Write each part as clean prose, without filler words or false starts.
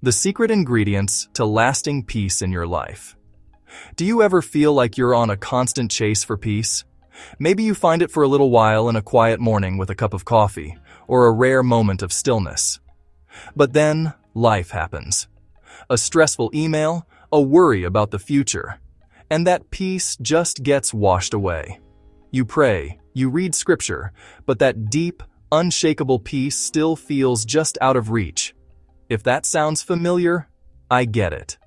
The secret ingredients to lasting peace in your life. Do you ever feel like you're on a constant chase for peace? Maybe you find it for a little while in a quiet morning with a cup of coffee, or a rare moment of stillness. But then, life happens. A stressful email, a worry about the future, and that peace just gets washed away. You pray, you read scripture, but that deep, unshakable peace still feels just out of reach. If that sounds familiar, I get it.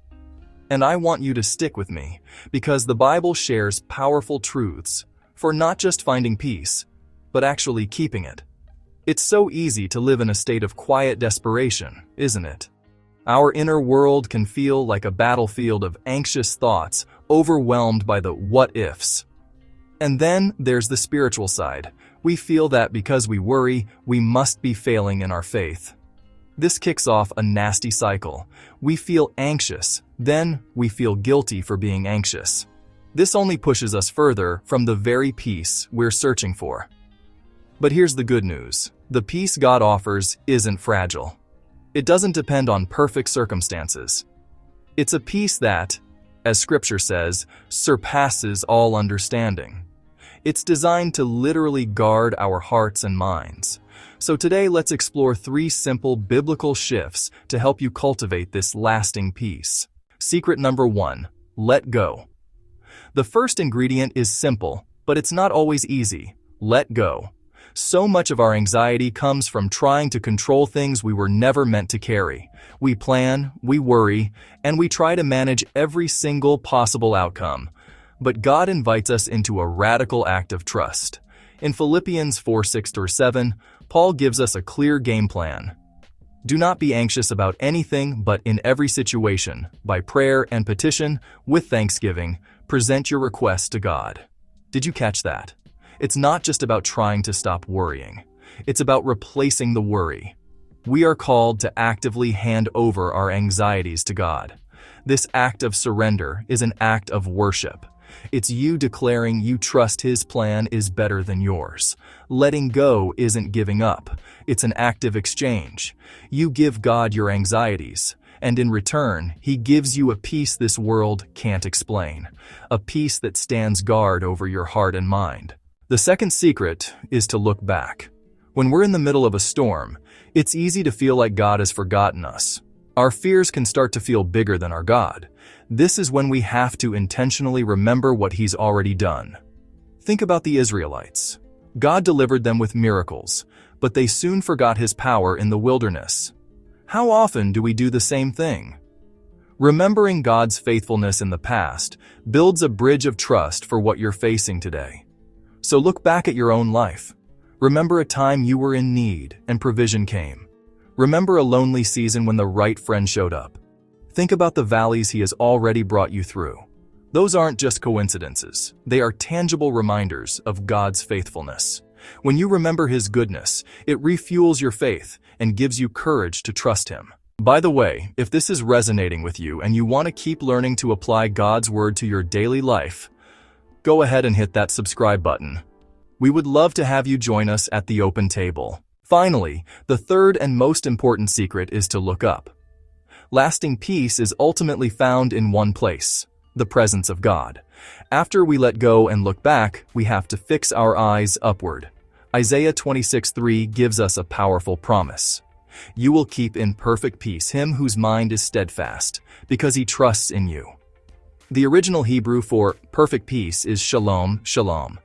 And I want you to stick with me, because the Bible shares powerful truths for not just finding peace, but actually keeping it. It's so easy to live in a state of quiet desperation, isn't it? Our inner world can feel like a battlefield of anxious thoughts, overwhelmed by the what-ifs. And then there's the spiritual side. We feel that because we worry, we must be failing in our faith. This kicks off a nasty cycle. We feel anxious, then we feel guilty for being anxious. This only pushes us further from the very peace we're searching for. But here's the good news. The peace God offers isn't fragile. It doesn't depend on perfect circumstances. It's a peace that, as Scripture says, surpasses all understanding. It's designed to literally guard our hearts and minds. So today, let's explore 3 simple biblical shifts to help you cultivate this lasting peace. Secret number 1, let go. The first ingredient is simple, but it's not always easy. Let go. So much of our anxiety comes from trying to control things we were never meant to carry. We plan, we worry, and we try to manage every single possible outcome. But God invites us into a radical act of trust. In Philippians 4:6-7, Paul gives us a clear game plan. Do not be anxious about anything, but in every situation, by prayer and petition, with thanksgiving, present your requests to God. Did you catch that? It's not just about trying to stop worrying. It's about replacing the worry. We are called to actively hand over our anxieties to God. This act of surrender is an act of worship. It's you declaring you trust His plan is better than yours. Letting go isn't giving up. It's an active exchange. You give God your anxieties, and in return, He gives you a peace this world can't explain. A peace that stands guard over your heart and mind. The second secret is to look back. When we're in the middle of a storm, it's easy to feel like God has forgotten us. Our fears can start to feel bigger than our God. This is when we have to intentionally remember what He's already done. Think about the Israelites. God delivered them with miracles, but they soon forgot His power in the wilderness. How often do we do the same thing? Remembering God's faithfulness in the past builds a bridge of trust for what you're facing today. So look back at your own life. Remember a time you were in need and provision came. Remember a lonely season when the right friend showed up. Think about the valleys He has already brought you through. Those aren't just coincidences. They are tangible reminders of God's faithfulness. When you remember His goodness, it refuels your faith and gives you courage to trust Him. By the way, if this is resonating with you and you want to keep learning to apply God's Word to your daily life, go ahead and hit that subscribe button. We would love to have you join us at the open table. Finally, the third and most important secret is to look up. Lasting peace is ultimately found in one place, the presence of God. After we let go and look back, we have to fix our eyes upward. Isaiah 26:3 gives us a powerful promise. You will keep in perfect peace him whose mind is steadfast, because he trusts in you. The original Hebrew for perfect peace is shalom, shalom.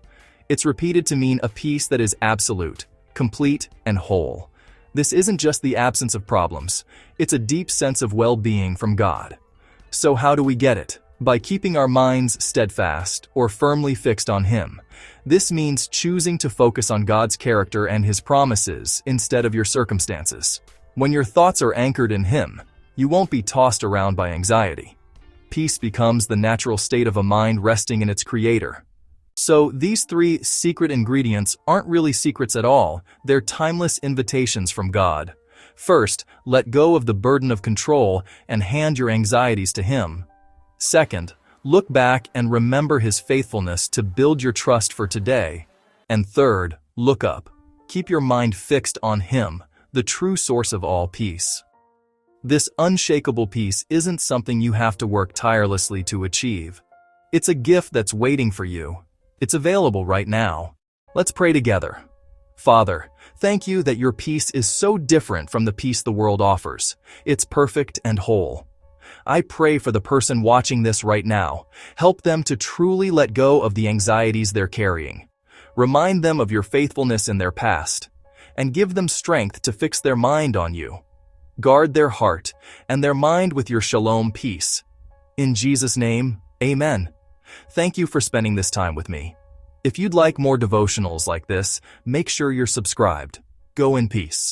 It's repeated to mean a peace that is absolute, complete, and whole. This isn't just the absence of problems, it's a deep sense of well-being from God. So how do we get it? By keeping our minds steadfast or firmly fixed on Him. This means choosing to focus on God's character and His promises instead of your circumstances. When your thoughts are anchored in Him, you won't be tossed around by anxiety. Peace becomes the natural state of a mind resting in its Creator. So these 3 secret ingredients aren't really secrets at all, they're timeless invitations from God. First, let go of the burden of control and hand your anxieties to Him. Second, look back and remember His faithfulness to build your trust for today. And third, look up. Keep your mind fixed on Him, the true source of all peace. This unshakable peace isn't something you have to work tirelessly to achieve. It's a gift that's waiting for you. It's available right now. Let's pray together. Father, thank you that your peace is so different from the peace the world offers. It's perfect and whole. I pray for the person watching this right now. Help them to truly let go of the anxieties they're carrying. Remind them of your faithfulness in their past, and give them strength to fix their mind on you. Guard their heart and their mind with your shalom peace. In Jesus' name, amen. Thank you for spending this time with me. If you'd like more devotionals like this, make sure you're subscribed. Go in peace.